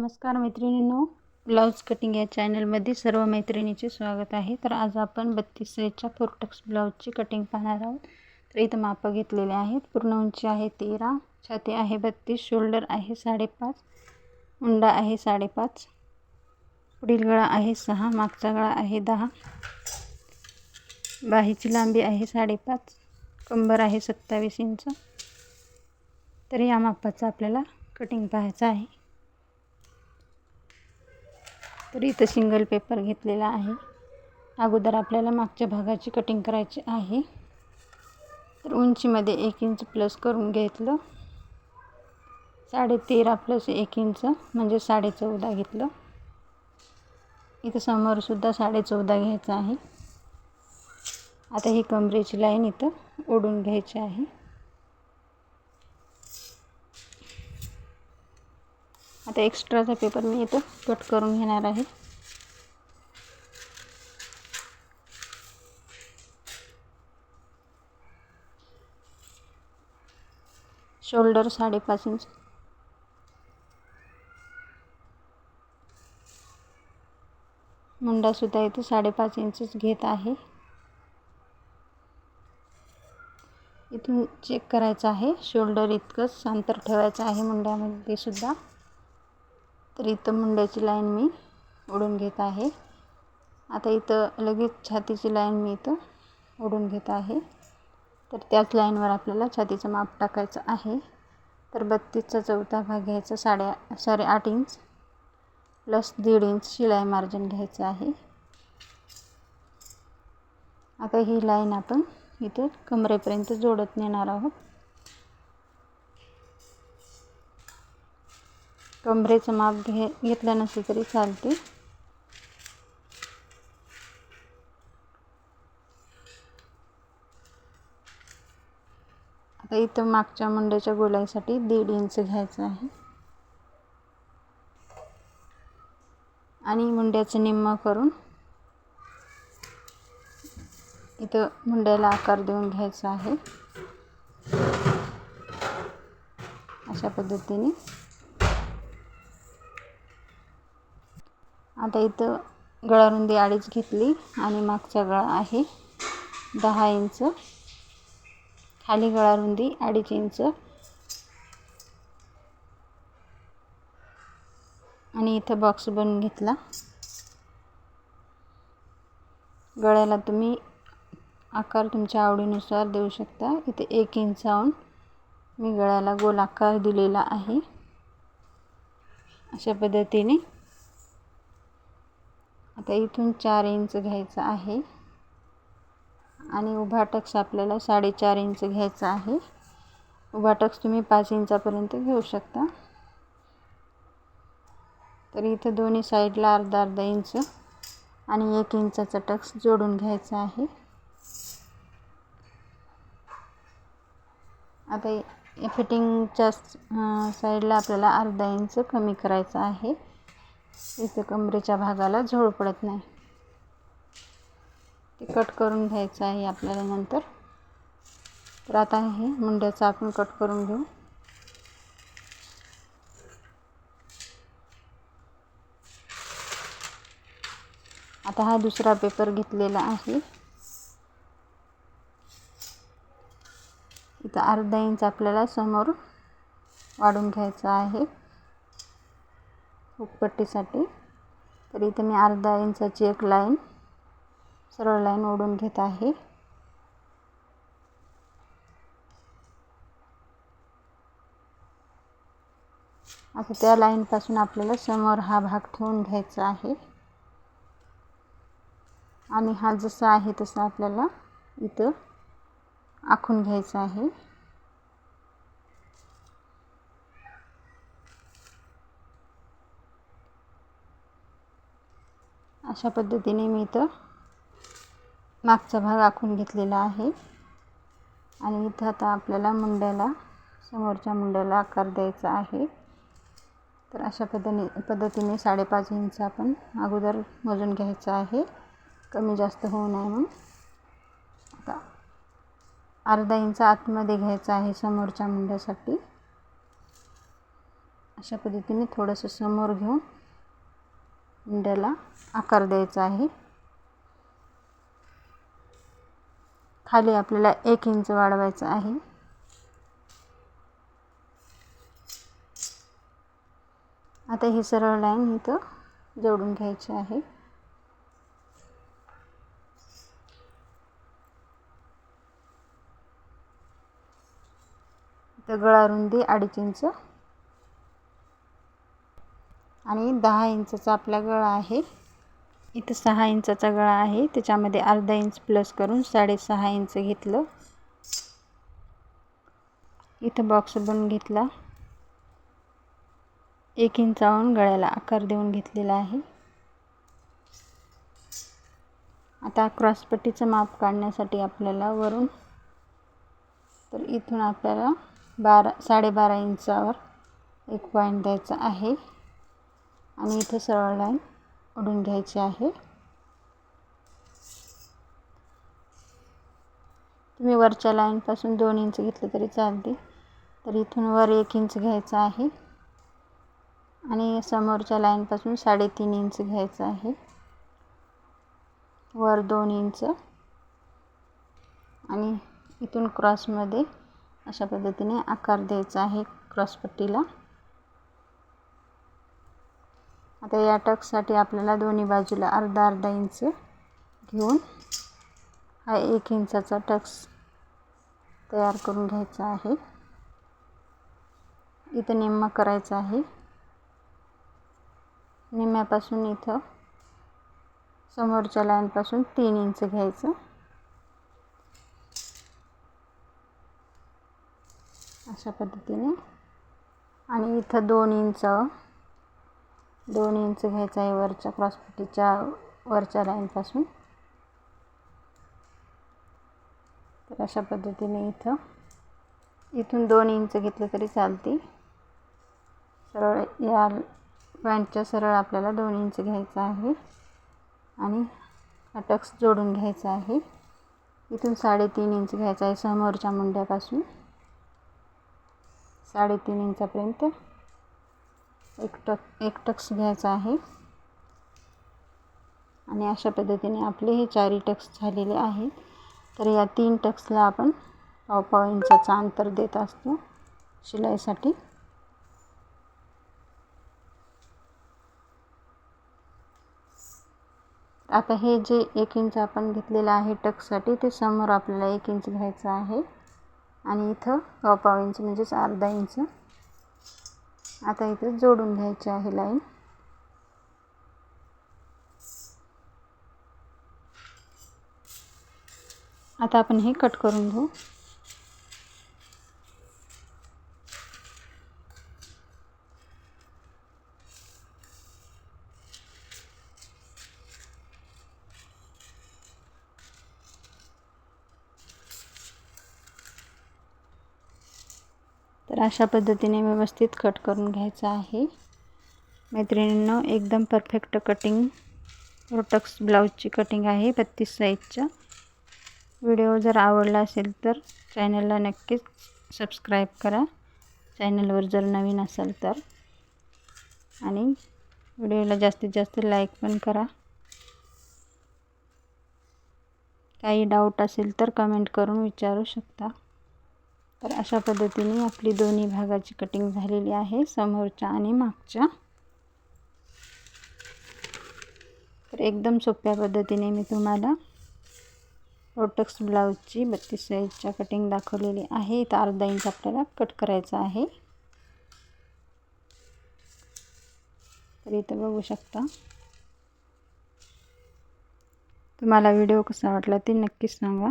नमस्कार मैत्रिणींनो, blouse cutting या चॅनलमध्ये सर्व मैत्रिणींचे स्वागत आहे. तर आज आपण 32 साईजच्या फोरटक्स ब्लाऊजची कटिंग पाहणार आहोत. तर इथं माप घेतलेले आहेत. पूर्ण उंची आहे 13, छाती आहे 32, शोल्डर आहे 5.5, मुंडा आहे 5.5, पुढील गळा आहे 6, मागचा गळा आहे 10, बाहीची लांबी आहे 5.5, कंबर आहे 27 इंच. तर या मापाचं आपल्याला कटिंग पाहायचं आहे. तर इथं सिंगल पेपर घेतलेला आहे. अगोदर आपल्याला मागच्या भागाची कटिंग करायची आहे. तर उंचीमध्ये 1 इंच प्लस करून घेतलं. 13.5 प्लस 1 इंच म्हणजे 14.5 घेतलं. इथं समोर सुद्धा 14.5 घ्यायचं आहे. आता ही कमरेची लाईन इथं ओढून घ्यायची आहे. आता एक्स्ट्राचा पेपर मी इथं कट करून घेणार आहे. शोल्डर 5.5 इंच, मुंडा सुद्धा इथे 5.5 इंचच घेत आहे. इथून चेक करायचं आहे. शोल्डर इतकंच अंतर ठेवायचं आहे मुंड्यामध्ये सुद्धा. तर इथं मुंड्याची लाईन मी ओढून घेत आहे. आता इथं लगेच छातीची लाईन मी इथं ओढून घेत आहे. तर त्याच लाईनवर आपल्याला छातीचं माप टाकायचं आहे. तर 32चा चौथा भाग घ्यायचा 8.5 इंच प्लस 1.5 इंच शिलाई मार्जिन घ्यायचं आहे. आता ही लाईन आपण इथे कमरेपर्यंत जोडत नेणार आहोत. कमरेचं माप घेतलं नसलं तरी चालते. आता इथं मागच्या मुंड्याच्या गोलाईसाठी 1.5 इंच घ्यायचं आहे आणि मुंड्याचं निम्मं करून इथं मुंड्याला आकार देऊन घ्यायचा आहे. अशा पद्धतीने. आता इथं गळा रुंदी 2.5 घेतली आणि मागचा गळा आहे 10 इंच, खाली गळा रुंदी 2.5 इंच आणि इथं बॉक्स बनवून घेतला. गळ्याला तुम्ही आकार तुमच्या आवडीनुसार देऊ शकता. इथे 1 इंचाहून मी गळ्याला गोल आकार दिलेला आहे. अशा पद्धतीने. आता इथून 4 इंच घ्यायचं आहे आणि उभा टक्स आपल्याला 4.5 इंच घ्यायचा आहे. उभा टक्स तुम्ही 5 इंचापर्यंत घेऊ शकता. तर इथं दोन्ही साईडला अर्धा इंच आणि 1 इंचाचा टक्स जोडून घ्यायचा आहे. आता या फिटिंगच्या साईडला आपल्याला अर्धा इंच कमी करायचं आहे. इथं कमरेच्या भागाला झोळ पडत नाही. ते कट करून घ्यायचं आहे आपल्याला नंतर. तर आता हे मुंड्याचं आपण कट करून घेऊ. आता हा दुसरा पेपर घेतलेला आहे. इथं अर्धा इंच आपल्याला समोर वाढून घ्यायचा आहे हुकपट्टीसाठी. तर इथे मी अर्धा इंचाची एक लाईन सरळ लाईन ओढून घेत आहे. आता त्या लाईनपासून आपल्याला समोर हा भाग ठेवून घ्यायचा आहे आणि हा जसा आहे तसा आपल्याला इथं आखून घ्यायचा आहे. अशा पद्धतीने मी इथं मागचा भाग आखून घेतलेला आहे आणि इथं आता आपल्याला मुंड्याला समोरच्या मुंड्याला आकार द्यायचा आहे. तर अशा पद्धतीने 5.5 इंच आपण अगोदर मोजून घ्यायचं आहे, कमी जास्त होऊ नये म्हणून. आता अर्धा इंच आतमध्ये घ्यायचा आहे समोरच्या मुंड्यासाठी. अशा पद्धतीने थोडंसं समोर घेऊन मुंड्याला आकार द्यायचा आहे. खाली आपल्याला 1 इंच वाढवायचं आहे. आता ही सरळ लाईन इथं जोडून घ्यायची आहे. इथं गळा रुंदी 2.5 इंच आणि 10 इंचचा आपला गळा आहे. इथं 6 इंचाचा गळा आहे, त्याच्यामध्ये अर्धा इंच प्लस करून 6.5 इंच घेतलं. इथं बॉक्स बनवून घेतला. 1 इंचावरून गळ्याला आकार देऊन घेतलेला आहे. आता क्रॉसपट्टीचं माप काढण्यासाठी आपल्याला वरून तर इथून आपल्याला 12.5 इंचावर एक पॉईंट द्यायचा आहे आणि इथे सरळ लाईन ओढून घ्यायची आहे. तुम्ही वरच्या लाईनपासून 2 इंच घेतलं तरी चालते. तर इथून वर 1 इंच घ्यायचं आहे आणि समोरच्या लाईनपासून 3.5 इंच घ्यायचं आहे. वर 2 इंच आणि इथून क्रॉसमध्ये अशा पद्धतीने आकार द्यायचा आहे क्रॉसपट्टीला. आता या टक्ससाठी आपल्याला दोन्ही बाजूला अर्धा इंच घेऊन हा 1 इंचाचा टक्स तयार करून घ्यायचा आहे. इथं निम्मा करायचा आहे. निम्म्यापासून इथं समोरच्या लाईनपासून 3 इंच घ्यायचं. अशा पद्धतीने आणि इथं 2 इंच घ्यायचं आहे वरच्या क्रॉसपट्टीच्या वरच्या लाईनपासून. तर अशा पद्धतीने इथून 2 इंच घेतलं तरी चालते. सरळ या पॉईंटच्या सरळ आपल्याला 2 इंच घ्यायचं आहे आणि हा टक्स जोडून घ्यायचा आहे. इथून 3.5 इंच घ्यायचा आहे समोरच्या मुंड्यापासून. 3.5 इंचापर्यंत एक टक्स घ्यायचा आहे आणि अशा पद्धतीने आपले हे 4 टक्स झालेले आहेत. तर या 3 टक्सला आपण पाव इंचाचा अंतर देत असतो शिलाईसाठी. आता हे जे 1 इंच आपण घेतलेलं आहे टक्ससाठी ते समोर आपल्याला 1 इंच घ्यायचं आहे आणि इथं पाव इंच म्हणजेच अर्धा इंच आता इथं जोडून घ्यायची आहे लाईन. आता आपण हे कट करून घेऊ. तर अशा पद्धतीने व्यवस्थित कट करून घ्यायचं आहे. मैत्रिणींनो, एकदम परफेक्ट कटिंग रोटक्स ब्लाऊजची कटिंग आहे 32 साईजच्या. व्हिडिओ जर आवडला असेल तर चॅनलला नक्कीच सबस्क्राईब करा, चॅनलवर जर नवीन असाल तर, आणि व्हिडिओला जास्तीत जास्त लाईक पण करा. काही डाऊट असेल तर कमेंट करून विचारू शकता. तर अशा पद्धतीने आपली दोन्ही भागाची कटिंग झालेली आहे, समोरच्या आणि मागच्या. तर एकदम सोप्या पद्धतीने मी तुम्हाला रोटक्स ब्लाऊजची 32 साईजच्या कटिंग दाखवलेली आहे. इथं अर्धा इंच आपल्याला कट करायचा आहे. तर इथं बघू शकता. तुम्हाला व्हिडिओ कसा वाटला ते नक्कीच सांगा.